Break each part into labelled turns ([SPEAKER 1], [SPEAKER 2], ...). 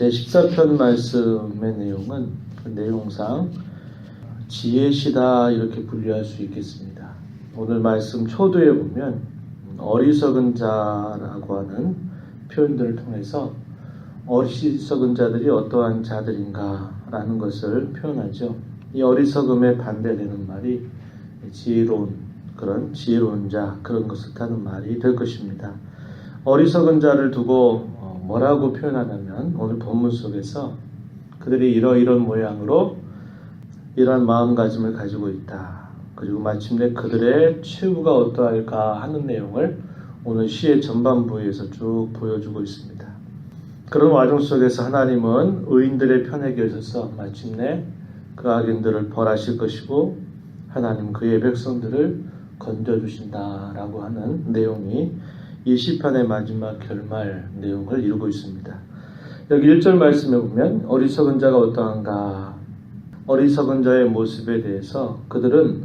[SPEAKER 1] 제14편 말씀의 내용은 그 내용상 지혜시다 이렇게 분류할 수 있겠습니다. 오늘 말씀 초두에 보면 어리석은 자라고 하는 표현들을 통해서 어리석은 자들이 어떠한 자들인가라는 것을 표현하죠. 이 어리석음에 반대되는 말이 지혜로운 그런 지혜로운 자 그런 것을 하는 말이 될 것입니다. 어리석은 자를 두고 뭐라고 표현하냐면 오늘 본문 속에서 그들이 이러이러한 모양으로 이러한 마음가짐을 가지고 있다. 그리고 마침내 그들의 최후가 어떠할까 하는 내용을 오늘 시의 전반부에서 쭉 보여주고 있습니다. 그런 와중 속에서 하나님은 의인들의 편에 계셔서 마침내 그 악인들을 벌하실 것이고 하나님 그의 백성들을 건져주신다라고 하는 내용이 이 시편의 마지막 결말 내용을 이루고 있습니다. 여기 1절 말씀에 보면 어리석은 자가 어떠한가? 어리석은 자의 모습에 대해서 그들은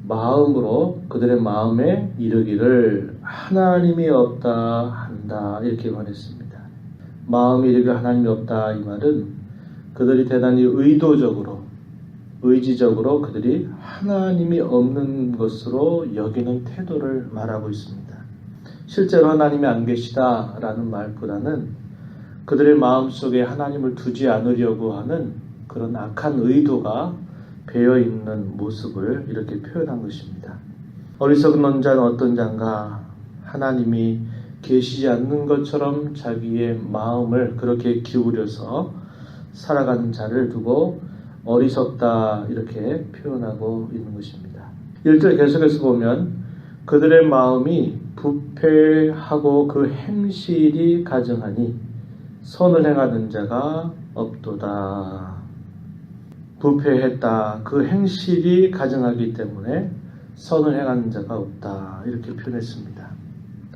[SPEAKER 1] 마음으로 그들의 마음에 이르기를 하나님이 없다 한다 이렇게 말했습니다. 마음에 이르기를 하나님이 없다 이 말은 그들이 대단히 의지적으로 그들이 하나님이 없는 것으로 여기는 태도를 말하고 있습니다. 실제로 하나님이 안 계시다라는 말보다는 그들의 마음속에 하나님을 두지 않으려고 하는 그런 악한 의도가 배어있는 모습을 이렇게 표현한 것입니다. 어리석은 자는 어떤 자인가? 하나님이 계시지 않는 것처럼 자기의 마음을 그렇게 기울여서 살아가는 자를 두고 어리석다 이렇게 표현하고 있는 것입니다. 1절 계속해서 보면 그들의 마음이 부패하고 그 행실이 가증하니 선을 행하는 자가 없도다. 부패했다. 그 행실이 가증하기 때문에 선을 행하는 자가 없다. 이렇게 표현했습니다.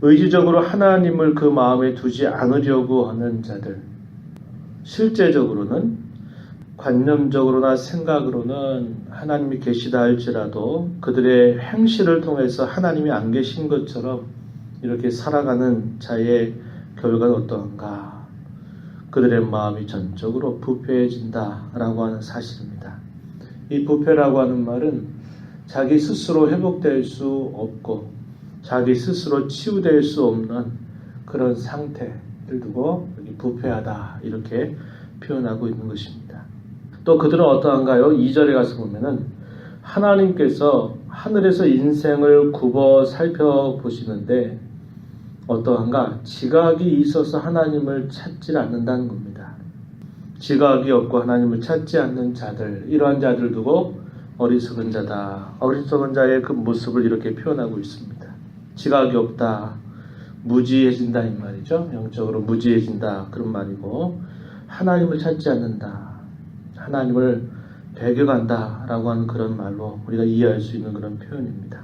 [SPEAKER 1] 의지적으로 하나님을 그 마음에 두지 않으려고 하는 자들, 실제적으로는 관념적으로나 생각으로는 하나님이 계시다 할지라도 그들의 행실을 통해서 하나님이 안 계신 것처럼 이렇게 살아가는 자의 결과는 어떠한가? 그들의 마음이 전적으로 부패해진다라고 하는 사실입니다. 이 부패라고 하는 말은 자기 스스로 회복될 수 없고 자기 스스로 치유될 수 없는 그런 상태를 두고 여기 부패하다 이렇게 표현하고 있는 것입니다. 또 그들은 어떠한가요? 2절에 가서 보면은 하나님께서 하늘에서 인생을 굽어 살펴보시는데 어떠한가? 지각이 있어서 하나님을 찾지 않는다는 겁니다. 지각이 없고 하나님을 찾지 않는 자들, 이러한 자들 두고 어리석은 자다. 어리석은 자의 그 모습을 이렇게 표현하고 있습니다. 지각이 없다. 무지해진다 이 말이죠. 영적으로 무지해진다 그런 말이고 하나님을 찾지 않는다. 하나님을 배격한다라고 하는 그런 말로 우리가 이해할 수 있는 그런 표현입니다.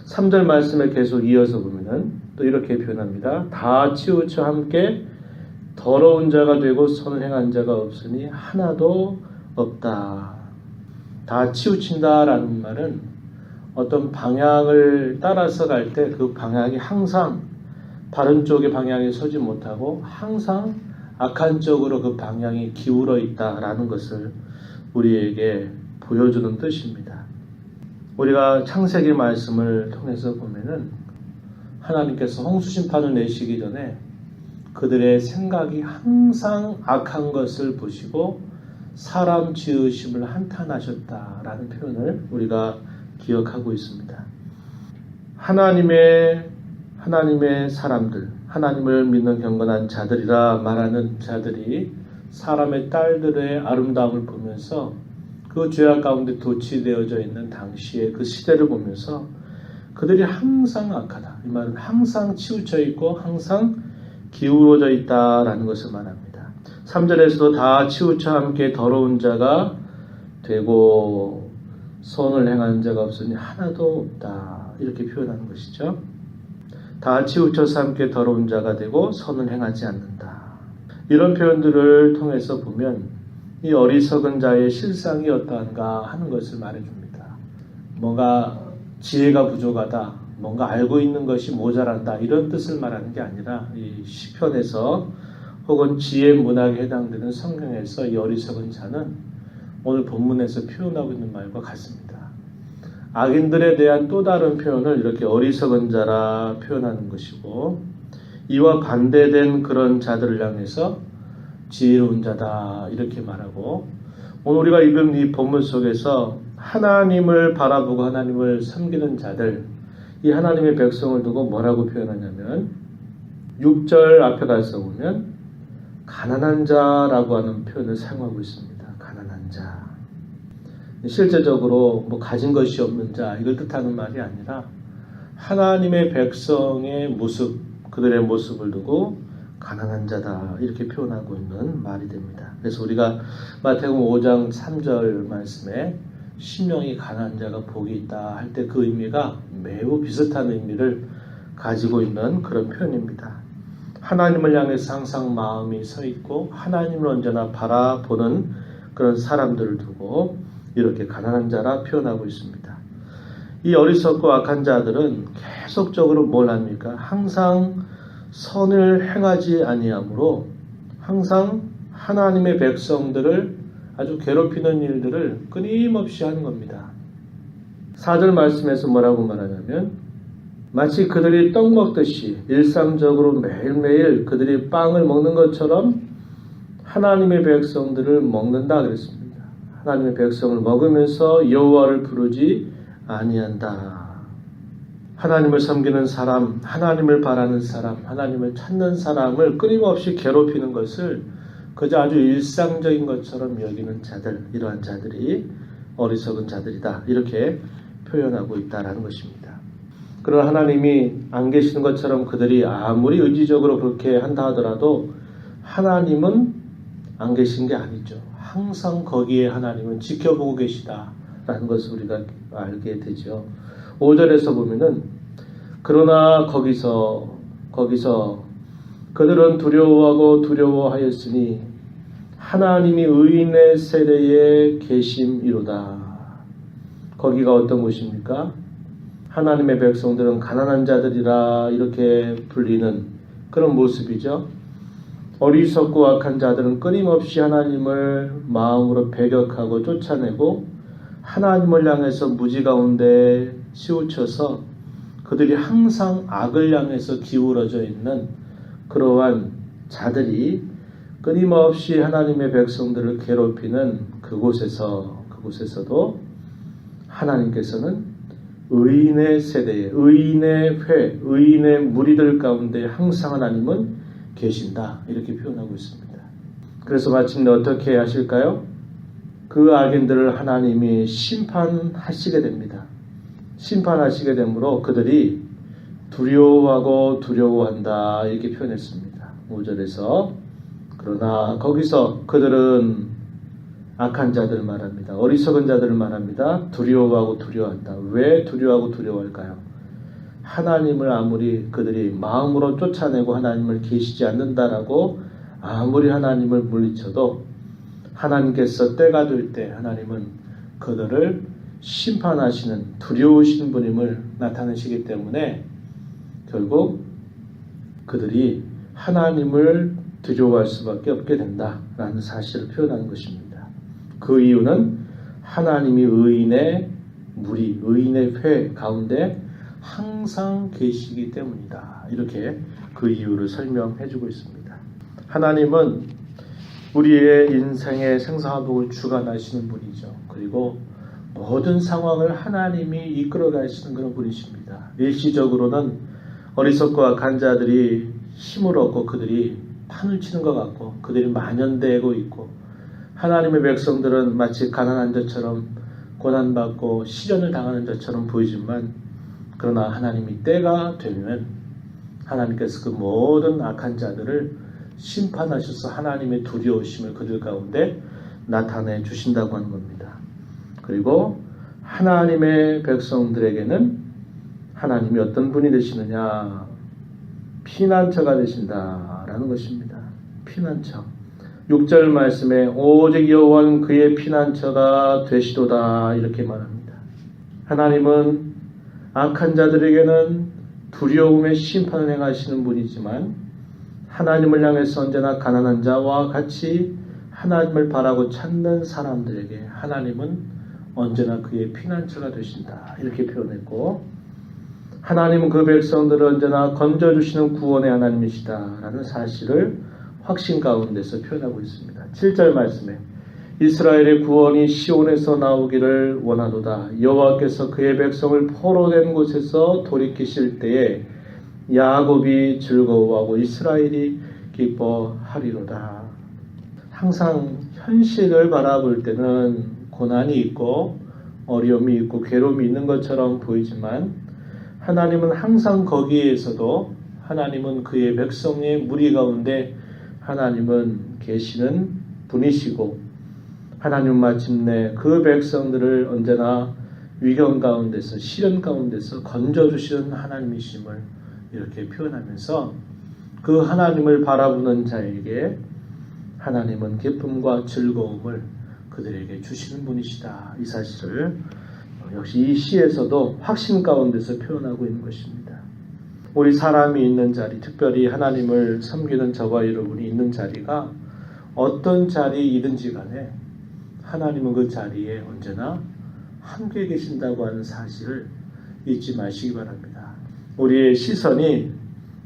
[SPEAKER 1] 3절 말씀에 계속 이어서 보면은 또 이렇게 표현합니다. 다 치우쳐 함께 더러운 자가 되고 선을 행한 자가 없으니 하나도 없다. 다 치우친다라는 말은 어떤 방향을 따라서 갈 때 그 방향이 항상 바른 쪽의 방향에 서지 못하고 항상 악한 쪽으로 그 방향이 기울어 있다라는 것을 우리에게 보여주는 뜻입니다. 우리가 창세기 말씀을 통해서 보면은 하나님께서 홍수 심판을 내시기 전에 그들의 생각이 항상 악한 것을 보시고 사람 지으심을 한탄하셨다라는 표현을 우리가 기억하고 있습니다. 하나님의 사람들, 하나님을 믿는 경건한 자들이라 말하는 자들이 사람의 딸들의 아름다움을 보면서 그 죄악 가운데 도취되어져 있는 당시의 그 시대를 보면서 그들이 항상 악하다. 이 말은 항상 치우쳐 있고 항상 기울어져 있다라는 것을 말합니다. 3절에서도 다 치우쳐 함께 더러운 자가 되고 선을 행하는 자가 없으니 하나도 없다. 이렇게 표현하는 것이죠. 다 치우쳐서 함께 더러운 자가 되고 선을 행하지 않는다. 이런 표현들을 통해서 보면 이 어리석은 자의 실상이 어떠한가 하는 것을 말해줍니다. 뭔가 지혜가 부족하다, 뭔가 알고 있는 것이 모자란다 이런 뜻을 말하는 게 아니라 이 시편에서 혹은 지혜 문학에 해당되는 성경에서 이 어리석은 자는 오늘 본문에서 표현하고 있는 말과 같습니다. 악인들에 대한 또 다른 표현을 이렇게 어리석은 자라 표현하는 것이고, 이와 반대된 그런 자들을 향해서 지혜로운 자다 이렇게 말하고, 오늘 우리가 읽은 이 본문 속에서 하나님을 바라보고 하나님을 섬기는 자들, 이 하나님의 백성을 두고 뭐라고 표현하냐면 6절 앞에 가서 보면 가난한 자라고 하는 표현을 사용하고 있습니다. 가난한 자. 실제적으로 뭐 가진 것이 없는 자 이걸 뜻하는 말이 아니라 하나님의 백성의 모습, 그들의 모습을 두고 가난한 자다 이렇게 표현하고 있는 말이 됩니다. 그래서 우리가 마태복음 5장 3절 말씀에 심령이 가난한 자가 복이 있다 할 때 그 의미가 매우 비슷한 의미를 가지고 있는 그런 표현입니다. 하나님을 향해서 항상 마음이 서 있고 하나님을 언제나 바라보는 그런 사람들을 두고 이렇게 가난한 자라 표현하고 있습니다. 이 어리석고 악한 자들은 계속적으로 뭘 합니까? 항상 선을 행하지 아니하므로 항상 하나님의 백성들을 아주 괴롭히는 일들을 끊임없이 하는 겁니다. 4절 말씀에서 뭐라고 말하냐면 마치 그들이 떡 먹듯이 일상적으로 매일매일 그들이 빵을 먹는 것처럼 하나님의 백성들을 먹는다 그랬습니다. 하나님의 백성을 먹으면서 여호와를 부르지 아니한다. 하나님을 섬기는 사람, 하나님을 바라는 사람, 하나님을 찾는 사람을 끊임없이 괴롭히는 것을 그저 아주 일상적인 것처럼 여기는 자들, 이러한 자들이 어리석은 자들이다 이렇게 표현하고 있다라는 것입니다. 그러나 하나님이 안 계시는 것처럼 그들이 아무리 의지적으로 그렇게 한다 하더라도 하나님은 안 계신 게 아니죠. 항상 거기에 하나님은 지켜보고 계시다라는 것을 우리가 알게 되죠. 5절에서 보면은 그러나 거기서 그들은 두려워하고 두려워하였으니 하나님이 의인의 세대에 계심이로다. 거기가 어떤 곳입니까? 하나님의 백성들은 가난한 자들이라 이렇게 불리는 그런 모습이죠. 어리석고 악한 자들은 끊임없이 하나님을 마음으로 배격하고 쫓아내고 하나님을 향해서 무지 가운데 치우쳐서 그들이 항상 악을 향해서 기울어져 있는 그러한 자들이 끊임없이 하나님의 백성들을 괴롭히는 그곳에서도 하나님께서는 의인의 세대에, 의인의 회, 의인의 무리들 가운데 항상 하나님은 계신다 이렇게 표현하고 있습니다. 그래서 마침내 어떻게 하실까요? 그 악인들을 하나님이 심판하시게 됩니다. 심판하시게 되므로 그들이 두려워하고 두려워한다 이렇게 표현했습니다. 5절에서 그러나 거기서 그들은 악한 자들 말합니다. 어리석은 자들을 말합니다. 두려워하고 두려워한다. 왜 두려워하고 두려워할까요? 하나님을 아무리 그들이 마음으로 쫓아내고 하나님을 계시지 않는다라고 아무리 하나님을 물리쳐도 하나님께서 때가 될 때 하나님은 그들을 심판하시는 두려우신 분임을 나타내시기 때문에 결국 그들이 하나님을 두려워할 수밖에 없게 된다라는 사실을 표현하는 것입니다. 그 이유는 하나님이 의인의 무리, 의인의 회 가운데 항상 계시기 때문이다. 이렇게 그 이유를 설명해 주고 있습니다. 하나님은 우리의 인생의 생사화복을 주관하시는 분이죠. 그리고 모든 상황을 하나님이 이끌어 가시는 그런 분이십니다. 일시적으로는 어리석고 악한 자들이 힘을 얻고 그들이 판을 치는 것 같고 그들이 만연되고 있고 하나님의 백성들은 마치 가난한 자처럼 고난받고 시련을 당하는 자처럼 보이지만 그러나 하나님이 때가 되면 하나님께서 그 모든 악한 자들을 심판하셔서 하나님의 두려우심을 그들 가운데 나타내 주신다고 하는 겁니다. 그리고 하나님의 백성들에게는 하나님이 어떤 분이 되시느냐? 피난처가 되신다라는 것입니다. 피난처. 6절 말씀에 오직 여호와는 그의 피난처가 되시도다 이렇게 말합니다. 하나님은 악한 자들에게는 두려움의 심판을 행하시는 분이지만 하나님을 향해서 언제나 가난한 자와 같이 하나님을 바라고 찾는 사람들에게 하나님은 언제나 그의 피난처가 되신다. 이렇게 표현했고, 하나님은 그 백성들을 언제나 건져주시는 구원의 하나님이시다라는 사실을 확신 가운데서 표현하고 있습니다. 7절 말씀에 이스라엘의 구원이 시온에서 나오기를 원하도다. 여호와께서 그의 백성을 포로된 곳에서 돌이키실 때에 야곱이 즐거워하고 이스라엘이 기뻐하리로다. 항상 현실을 바라볼 때는 고난이 있고 어려움이 있고 괴로움이 있는 것처럼 보이지만 하나님은 항상 거기에서도 하나님은 그의 백성의 무리 가운데 하나님은 계시는 분이시고 하나님은 마침내 그 백성들을 언제나 위경 가운데서 시련 가운데서 건져주시는 하나님이심을 이렇게 표현하면서 그 하나님을 바라보는 자에게 하나님은 기쁨과 즐거움을 그들에게 주시는 분이시다. 이 사실을 역시 이 시에서도 확신 가운데서 표현하고 있는 것입니다. 우리 사람이 있는 자리, 특별히 하나님을 섬기는 저와 여러분이 있는 자리가 어떤 자리이든지 간에 하나님은 그 자리에 언제나 함께 계신다고 하는 사실을 잊지 마시기 바랍니다. 우리의 시선이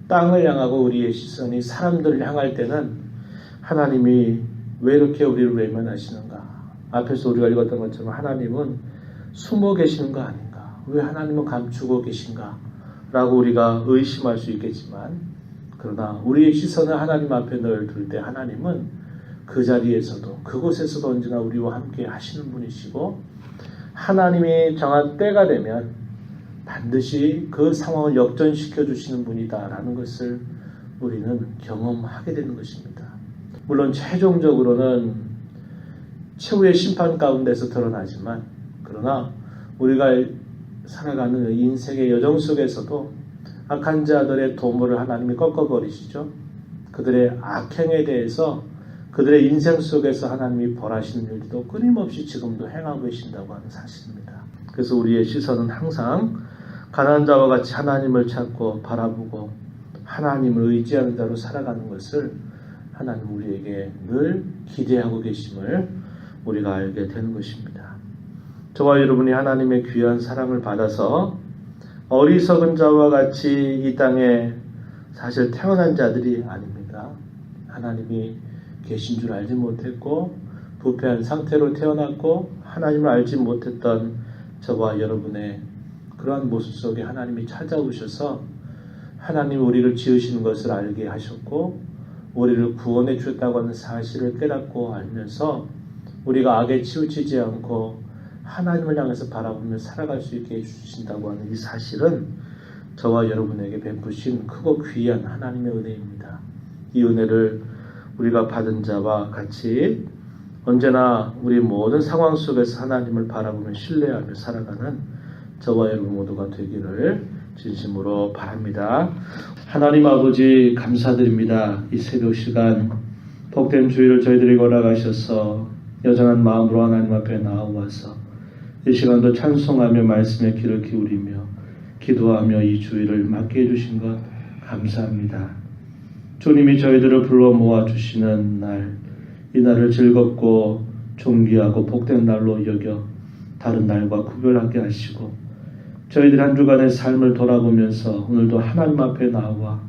[SPEAKER 1] 땅을 향하고 우리의 시선이 사람들을 향할 때는 하나님이 왜 이렇게 우리를 외면하시는가? 앞에서 우리가 읽었던 것처럼 하나님은 숨어 계시는 거 아닌가? 왜 하나님은 감추고 계신가? 라고 우리가 의심할 수 있겠지만, 그러나 우리의 시선을 하나님 앞에 넣을 때 하나님은 그 자리에서도 그곳에서도 언제나 우리와 함께 하시는 분이시고, 하나님이 정한 때가 되면 반드시 그 상황을 역전시켜 주시는 분이다라는 것을 우리는 경험하게 되는 것입니다. 물론 최종적으로는 최후의 심판 가운데서 드러나지만, 그러나 우리가 살아가는 인생의 여정 속에서도 악한 자들의 도모를 하나님이 꺾어버리시죠. 그들의 악행에 대해서 그들의 인생 속에서 하나님이 벌하시는 일도 끊임없이 지금도 행하고 계신다고 하는 사실입니다. 그래서 우리의 시선은 항상 가난한 자와 같이 하나님을 찾고 바라보고 하나님을 의지하는 자로 살아가는 것을 하나님 우리에게 늘 기대하고 계심을 우리가 알게 되는 것입니다. 저와 여러분이 하나님의 귀한 사랑을 받아서 어리석은 자와 같이 이 땅에 사실 태어난 자들이 아닙니다. 하나님이 계신 줄 알지 못했고 부패한 상태로 태어났고 하나님을 알지 못했던 저와 여러분의 그러한 모습 속에 하나님이 찾아오셔서 하나님 우리를 지으시는 것을 알게 하셨고 우리를 구원해 주셨다고 하는 사실을 깨닫고 알면서 우리가 악에 치우치지 않고 하나님을 향해서 바라보며 살아갈 수 있게 해주신다고 하는 이 사실은 저와 여러분에게 베푸신 크고 귀한 하나님의 은혜입니다. 이 은혜를 우리가 받은 자와 같이 언제나 우리 모든 상황 속에서 하나님을 바라보며 신뢰하며 살아가는 저와 여러분 모두가 되기를 진심으로 바랍니다. 하나님 아버지 감사드립니다. 이 새벽 시간 복된 주일을 저희들에게 허락하셔서 여전한 마음으로 하나님 앞에 나와서 이 시간도 찬송하며 말씀에 귀를 기울이며 기도하며 이 주일을 맞게 해주신 것 감사합니다. 주님이 저희들을 불러 모아주시는 날, 이 날을 즐겁고 존귀하고 복된 날로 여겨 다른 날과 구별하게 하시고 저희들 한 주간의 삶을 돌아보면서 오늘도 하나님 앞에 나와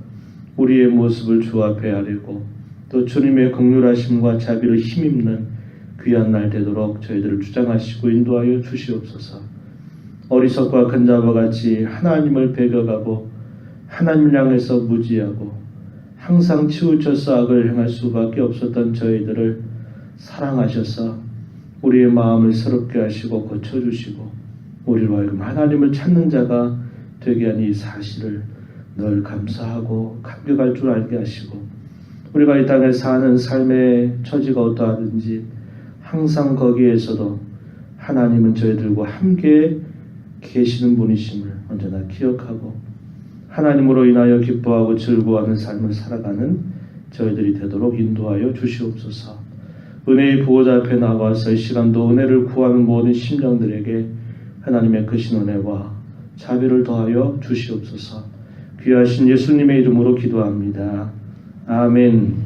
[SPEAKER 1] 우리의 모습을 주 앞에 아뢰고 또 주님의 긍휼하심과 자비를 힘입는 귀한 날 되도록 저희들을 주장하시고 인도하여 주시옵소서. 어리석고 악한 자와 같이 하나님을 배격하고 하나님을 향해서 무지하고 항상 치우쳐서 악을 행할 수밖에 없었던 저희들을 사랑하셔서 우리의 마음을 새롭게 하시고 고쳐주시고 우리로 하여금 하나님을 찾는 자가 되게 하는 이 사실을 늘 감사하고 감격할 줄 알게 하시고 우리가 이 땅에 사는 삶의 처지가 어떠하든지 항상 거기에서도 하나님은 저희들과 함께 계시는 분이심을 언제나 기억하고 하나님으로 인하여 기뻐하고 즐거워하는 삶을 살아가는 저희들이 되도록 인도하여 주시옵소서. 은혜의 보호자 앞에 나와서 이 시간도 은혜를 구하는 모든 심령들에게 하나님의 크신 은혜와 자비를 더하여 주시옵소서. 귀하신 예수님의 이름으로 기도합니다. 아멘.